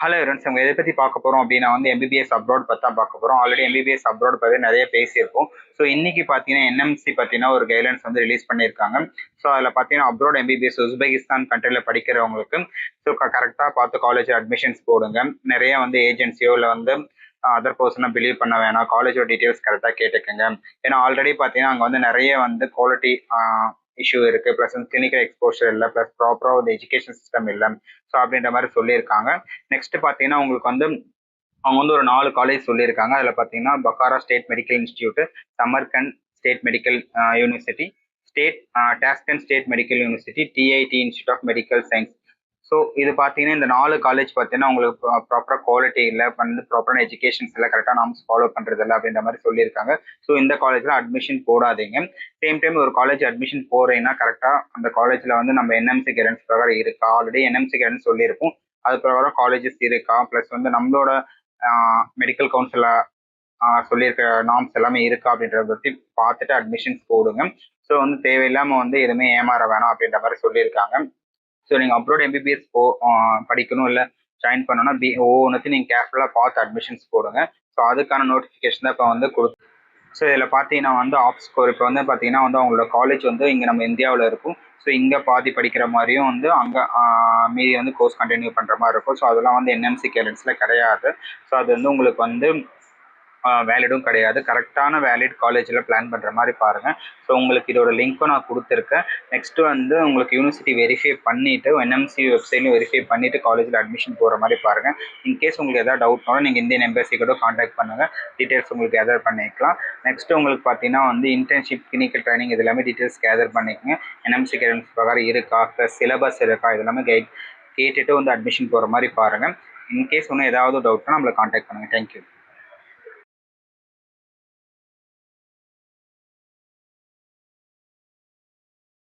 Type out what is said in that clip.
Hello friends, நம்ம எதை பற்றி பார்க்க போகிறோம் அப்படின்னா வந்து எம்பிபிஎஸ் அப்ராட் பற்றி தான் பார்க்க போகிறோம். ஆல்ரெடி எம்பிபிஎஸ் அப்ராட் பற்றி நிறைய பேசியிருக்கோம். ஸோ இன்னைக்கு பார்த்தீங்கன்னா என்எம்சி பார்த்தீங்கன்னா ஒரு கைட்லைன்ஸ் வந்து ரிலீஸ் பண்ணியிருக்காங்க. ஸோ அதில் பார்த்தீங்கன்னா அப்ராட் எம்பிபிஎஸ் உஸ்பெகிஸ்தான் கண்ட்ரியில் படிக்கிறவங்களுக்கு ஸோ கரெக்டாக பார்த்து காலேஜ் அட்மிஷன்ஸ் போடுங்க. நிறைய வந்து ஏஜென்சியோ இல்லை வந்து அதர் பர்சனை பிலீவ் பண்ண வேணாம். காலேஜோட டீட்டெயில்ஸ் கரெக்டாக கேட்டுக்கோங்க. ஏன்னா ஆல்ரெடி பார்த்தீங்கன்னா அங்கே வந்து நிறைய வந்து குவாலிட்டி இஷ்யூ இருக்குது. ப்ளஸ் வந்து கிளினிக்கல் எக்ஸ்போஷர் இல்லை, ப்ளஸ் ப்ராப்பராக ஒரு எஜுகேஷன் சிஸ்டம் இல்லை. ஸோ அப்படின்ற மாதிரி சொல்லியிருக்காங்க. நெக்ஸ்ட் பார்த்தீங்கன்னா உங்களுக்கு வந்து அவங்க வந்து ஒரு 4 காலேஜ் சொல்லியிருக்காங்க. அதில் பார்த்தீங்கன்னா Bukhara state medical institute, Samarkand state medical university, Tashkent state medical university, டிஐடி institute of medical science. So இது பார்த்தீங்கன்னா இந்த 4 காலேஜ் பார்த்தீங்கன்னா உங்களுக்கு ப்ராப்பராக குவாலிட்டி இல்லை, வந்து ப்ராப்பரான எஜுகேஷன்ஸ் இல்லை, கரெக்டாக நாம்ஸ் ஃபாலோ பண்ணுறது இல்லை அப்படின்ற மாதிரி சொல்லியிருக்காங்க. ஸோ இந்த காலேஜில் அட்மிஷன் போடாதீங்க. சேம் டைம் ஒரு காலேஜ் அட்மிஷன் போகிறீங்கன்னா கரெக்டாக அந்த காலேஜில் வந்து நம்ம என்எம்சி கைடன்ஸ் பிரகாரம் இருக்கா, ஆல்ரெடி என்எம்சி கைடன்ஸ் சொல்லியிருக்கும், அது பிரகாரம் காலேஜஸ் இருக்கா, ப்ளஸ் வந்து நம்மளோட மெடிக்கல் கவுன்சிலில் சொல்லியிருக்க நார்ம்ஸ் எல்லாமே இருக்கா அப்படின்றத பற்றி பார்த்துட்டு அட்மிஷன்ஸ் போடுங்க. ஸோ வந்து தேவையில்லாமல் வந்து எதுவுமே ஏமாற வேணாம் அப்படின்ற மாதிரி சொல்லியிருக்காங்க. ஸோ நீங்கள் அப்ராட் எம்பிபிஎஸ் படிக்கணும் இல்லை ஜாயின் பண்ணணும்னா ஒவ்வொன்றுத்தையும் நீங்கள் கேர்ஃபுல்லாக பார்த்து அட்மிஷன்ஸ் போடுங்க. ஸோ அதுக்கான நோட்டிஃபிகேஷன் தான் இப்போ வந்து ஸோ இதில் பார்த்தீங்கன்னா வந்து ஆப் ஸ்கோர் இப்போ வந்து பார்த்தீங்கன்னா வந்து அவங்களோட காலேஜ் வந்து இங்கே நம்ம இந்தியாவில் இருக்கும். ஸோ இங்கே பாதி படிக்கிற மாதிரியும் வந்து அங்கே மீதி வந்து கோர்ஸ் கண்டினியூ பண்ணுற மாதிரி இருக்கும். ஸோ அதெல்லாம் வந்து என்எம்சி கேலன்ஸில் கிடையாது. ஸோ அது வந்து உங்களுக்கு வந்து வேலிடும் கிடையாது. கரெக்டான வேலிட் காலேஜில் பிளான் பண்ணுற மாதிரி பாருங்கள். ஸோ உங்களுக்கு இதோட லிங்க்கும் நான் கொடுத்துருக்கேன். நெக்ஸ்ட்டு வந்து உங்களுக்கு யூனிவர்சிட்டி வெரிஃபை பண்ணிவிட்டு என்எம்சி வெப்சைட்லையும் வெரிஃபை பண்ணிவிட்டு காலேஜில் அட்மிஷன் போகிற மாதிரி பாருங்கள். இன்கேஸ் உங்களுக்கு எதாவது டவுட்னாலும் நீங்கள் இந்தியன் எம்பசி கூட காண்டாக்ட் பண்ணுங்கள். டீட்டெயில்ஸ் உங்களுக்கு கேதர் பண்ணிக்கலாம். நெக்ஸ்ட்டு உங்களுக்கு பார்த்தீங்கன்னா வந்து இன்டர்ன்ஷிப், கிளினிக்கல் ட்ரைனிங் இது எல்லாமே டீட்டெயில்ஸ் கேதர் பண்ணிக்கோங்க. என்எம்சி கைடன்ஸ் பிரகாரம் இருக்கா, ப்ளஸ் சிலபஸ் இருக்கா, இது எல்லாமே கேட்டுட்டு வந்து அட்மிஷன் போகிற மாதிரி பாருங்கள். இன்கேஸ் ஒன்றும் ஏதாவது டவுட்னா நம்மளை காண்டாக்ட் பண்ணுங்கள். தேங்க்யூ.